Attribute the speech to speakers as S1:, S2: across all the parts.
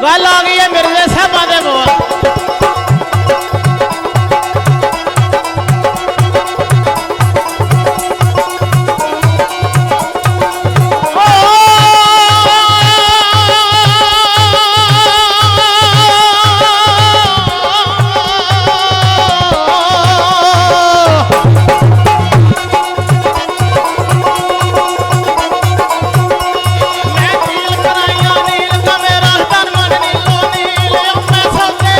S1: गल आ गई है मिर्जे साहबा दे बोल। मैं नील कराइया नील का मेरा तन मन नीलो नील मैं सोचे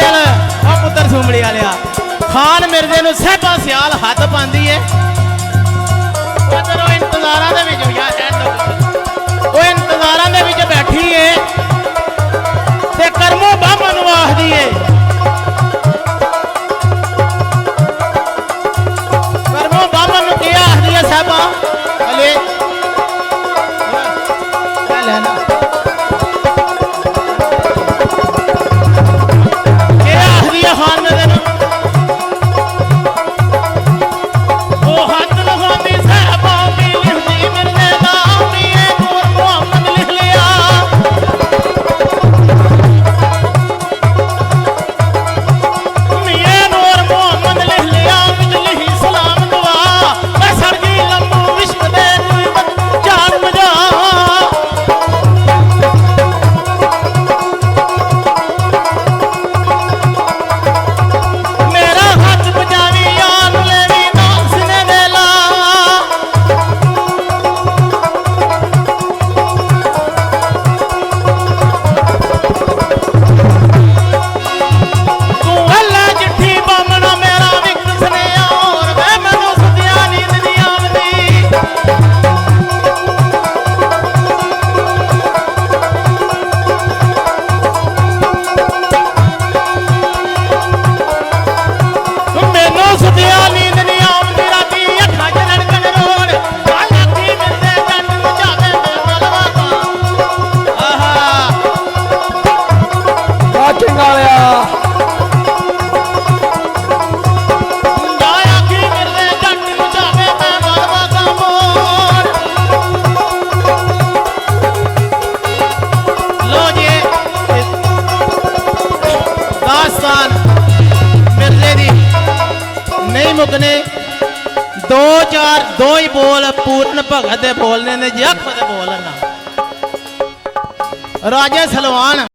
S1: चल ओ पुत्र सुमड़ी वालिया खान मिर्जे नु सहबा सियाल हद पांदी है उधर इंतजारां दे विच यार ओ इंतजारां दे विच बैठी है ते करमो बाबा नु आखदी है करमो बाबा नु की आखदी है सहबा अले लेना खान में देना वो हाथ लगाती सहबा की लिखती मिर्जे नाम ये नूर मोहम्मद लिख लिया ये नूर मोहम्मद लिख लिया बिजली ही सलाम दुआ मैं सरगी लंबू विश्व दे जान बजा मुकने दो चार दो ही बोल पूर्ण भगत दे बोलने ने जख दे बोलना राजे सलवान